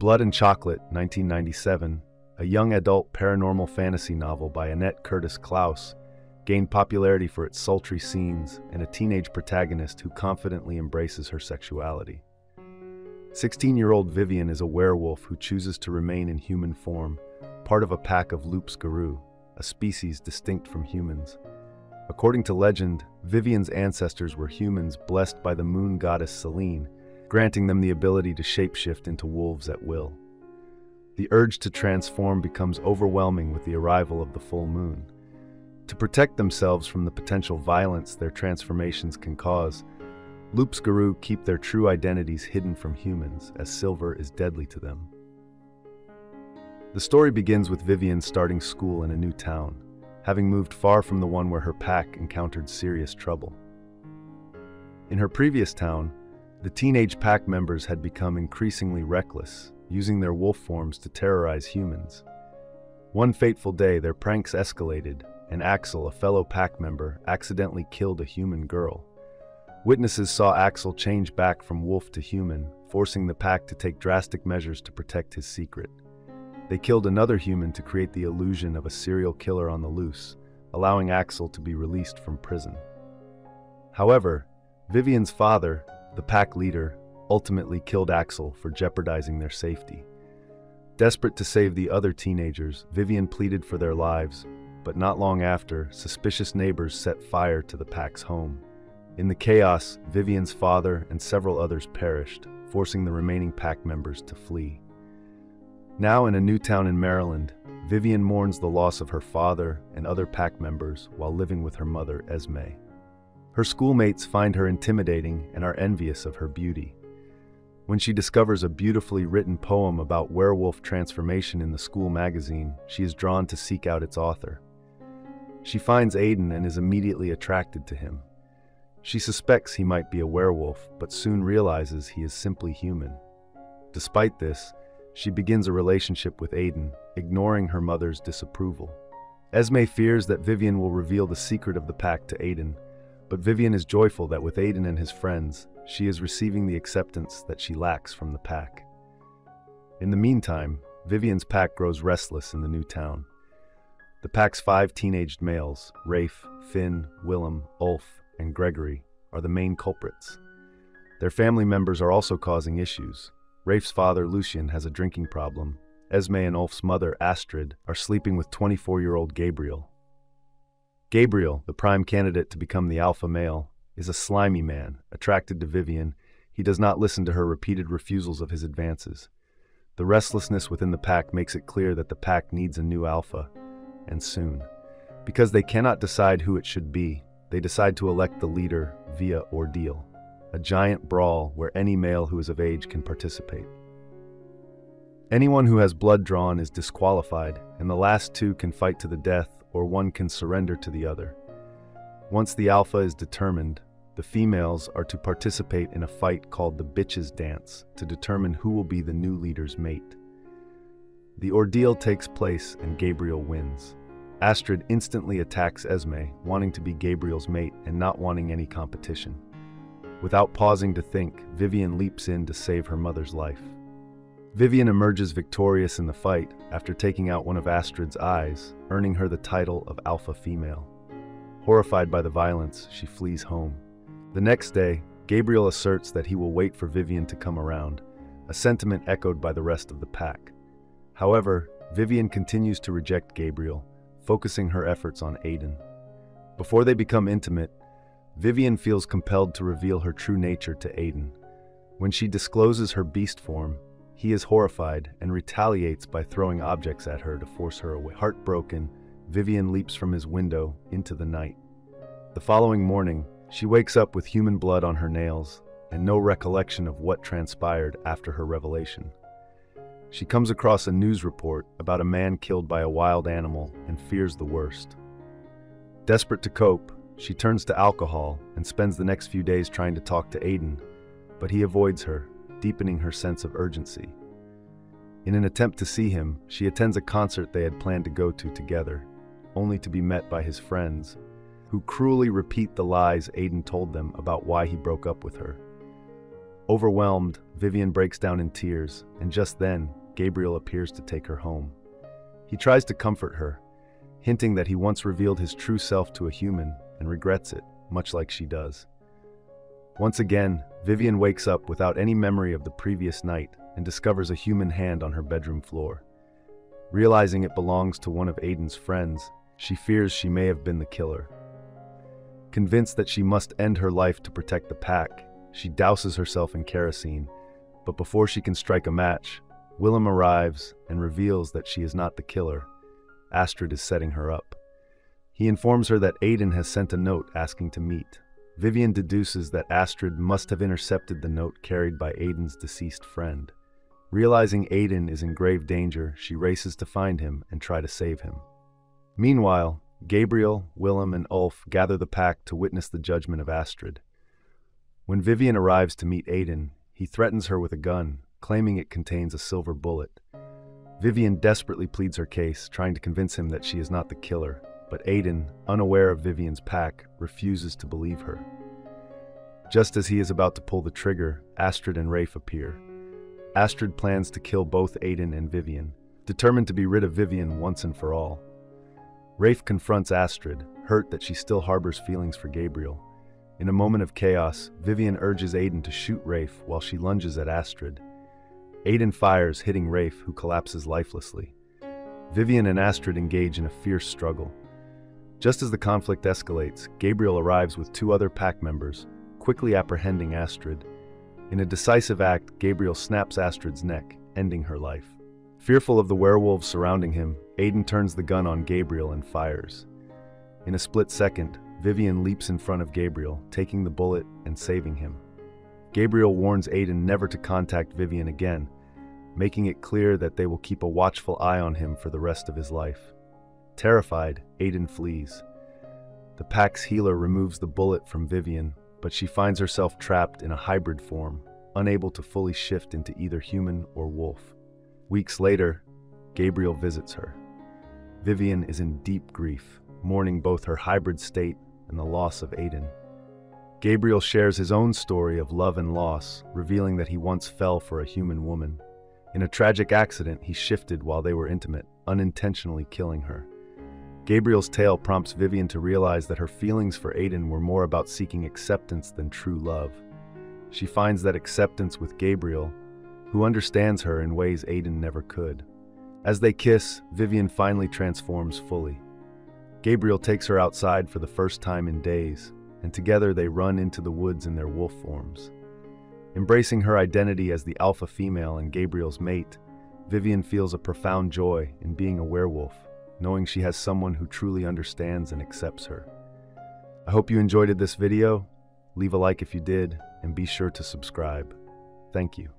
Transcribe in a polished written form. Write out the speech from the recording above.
Blood and Chocolate, 1997, a young adult paranormal fantasy novel by Annette Curtis Klause, gained popularity for its sultry scenes and a teenage protagonist who confidently embraces her sexuality. 16-year-old Vivian is a werewolf who chooses to remain in human form, part of a pack of loups-garoux, a species distinct from humans. According to legend, Vivian's ancestors were humans blessed by the moon goddess Selene, granting them the ability to shapeshift into wolves at will. The urge to transform becomes overwhelming with the arrival of the full moon. To protect themselves from the potential violence their transformations can cause, loups-garoux keep their true identities hidden from humans, as silver is deadly to them. The story begins with Vivian starting school in a new town, having moved far from the one where her pack encountered serious trouble. In her previous town, the teenage pack members had become increasingly reckless, using their wolf forms to terrorize humans. One fateful day, their pranks escalated, and Axel, a fellow pack member, accidentally killed a human girl. Witnesses saw Axel change back from wolf to human, forcing the pack to take drastic measures to protect his secret. They killed another human to create the illusion of a serial killer on the loose, allowing Axel to be released from prison. However, Vivian's father, the pack leader, ultimately killed Axel for jeopardizing their safety. Desperate to save the other teenagers, Vivian pleaded for their lives, but not long after, suspicious neighbors set fire to the pack's home. In the chaos, Vivian's father and several others perished, forcing the remaining pack members to flee. Now in a new town in Maryland, Vivian mourns the loss of her father and other pack members while living with her mother, Esmé. Her schoolmates find her intimidating and are envious of her beauty. When she discovers a beautifully written poem about werewolf transformation in the school magazine, she is drawn to seek out its author. She finds Aiden and is immediately attracted to him. She suspects he might be a werewolf, but soon realizes he is simply human. Despite this, she begins a relationship with Aiden, ignoring her mother's disapproval. Esmé fears that Vivian will reveal the secret of the pack to Aiden, but Vivian is joyful that with Aiden and his friends, she is receiving the acceptance that she lacks from the pack. In the meantime, Vivian's pack grows restless in the new town. The pack's 5 teenaged males, Rafe, Finn, Willem, Ulf, and Gregory, are the main culprits. Their family members are also causing issues. Rafe's father, Lucien, has a drinking problem. Esmé and Ulf's mother, Astrid, are sleeping with 24-year-old Gabriel. Gabriel, the prime candidate to become the alpha male, is a slimy man. Attracted to Vivian, he does not listen to her repeated refusals of his advances. The restlessness within the pack makes it clear that the pack needs a new alpha, and soon. Because they cannot decide who it should be, they decide to elect the leader via ordeal, a giant brawl where any male who is of age can participate. Anyone who has blood drawn is disqualified, and the last 2 can fight to the death, or one can surrender to the other. Once the alpha is determined, the females are to participate in a fight called the Bitches Dance to determine who will be the new leader's mate. The ordeal takes place and Gabriel wins. Astrid instantly attacks Esmé, wanting to be Gabriel's mate and not wanting any competition. Without pausing to think, Vivian leaps in to save her mother's life. Vivian emerges victorious in the fight after taking out one of Astrid's eyes, earning her the title of alpha female. Horrified by the violence, she flees home. The next day, Gabriel asserts that he will wait for Vivian to come around, a sentiment echoed by the rest of the pack. However, Vivian continues to reject Gabriel, focusing her efforts on Aiden. Before they become intimate, Vivian feels compelled to reveal her true nature to Aiden. When she discloses her beast form, he is horrified and retaliates by throwing objects at her to force her away. Heartbroken, Vivian leaps from his window into the night. The following morning, she wakes up with human blood on her nails and no recollection of what transpired after her revelation. She comes across a news report about a man killed by a wild animal and fears the worst. Desperate to cope, she turns to alcohol and spends the next few days trying to talk to Aiden, but he avoids her, deepening her sense of urgency. In an attempt to see him, she attends a concert they had planned to go to together, only to be met by his friends, who cruelly repeat the lies Aiden told them about why he broke up with her. Overwhelmed, Vivian breaks down in tears, and just then, Gabriel appears to take her home. He tries to comfort her, hinting that he once revealed his true self to a human and regrets it, much like she does. Once again, Vivian wakes up without any memory of the previous night and discovers a human hand on her bedroom floor. Realizing it belongs to one of Aiden's friends, she fears she may have been the killer. Convinced that she must end her life to protect the pack, she douses herself in kerosene, but before she can strike a match, Willem arrives and reveals that she is not the killer. Astrid is setting her up. He informs her that Aiden has sent a note asking to meet. Vivian deduces that Astrid must have intercepted the note carried by Aiden's deceased friend. Realizing Aiden is in grave danger, she races to find him and try to save him. Meanwhile, Gabriel, Willem, and Ulf gather the pack to witness the judgment of Astrid. When Vivian arrives to meet Aiden, he threatens her with a gun, claiming it contains a silver bullet. Vivian desperately pleads her case, trying to convince him that she is not the killer, but Aiden, unaware of Vivian's pack, refuses to believe her. Just as he is about to pull the trigger, Astrid and Rafe appear. Astrid plans to kill both Aiden and Vivian, determined to be rid of Vivian once and for all. Rafe confronts Astrid, hurt that she still harbors feelings for Gabriel. In a moment of chaos, Vivian urges Aiden to shoot Rafe while she lunges at Astrid. Aiden fires, hitting Rafe, who collapses lifelessly. Vivian and Astrid engage in a fierce struggle. Just as the conflict escalates, Gabriel arrives with two other pack members, quickly apprehending Astrid. In a decisive act, Gabriel snaps Astrid's neck, ending her life. Fearful of the werewolves surrounding him, Aiden turns the gun on Gabriel and fires. In a split second, Vivian leaps in front of Gabriel, taking the bullet and saving him. Gabriel warns Aiden never to contact Vivian again, making it clear that they will keep a watchful eye on him for the rest of his life. Terrified, Aiden flees. The pack's healer removes the bullet from Vivian, but she finds herself trapped in a hybrid form, unable to fully shift into either human or wolf. Weeks later, Gabriel visits her. Vivian is in deep grief, mourning both her hybrid state and the loss of Aiden. Gabriel shares his own story of love and loss, revealing that he once fell for a human woman. In a tragic accident, he shifted while they were intimate, unintentionally killing her. Gabriel's tale prompts Vivian to realize that her feelings for Aiden were more about seeking acceptance than true love. She finds that acceptance with Gabriel, who understands her in ways Aiden never could. As they kiss, Vivian finally transforms fully. Gabriel takes her outside for the first time in days, and together they run into the woods in their wolf forms. Embracing her identity as the alpha female and Gabriel's mate, Vivian feels a profound joy in being a werewolf, knowing she has someone who truly understands and accepts her. I hope you enjoyed this video. Leave a like if you did, and be sure to subscribe. Thank you.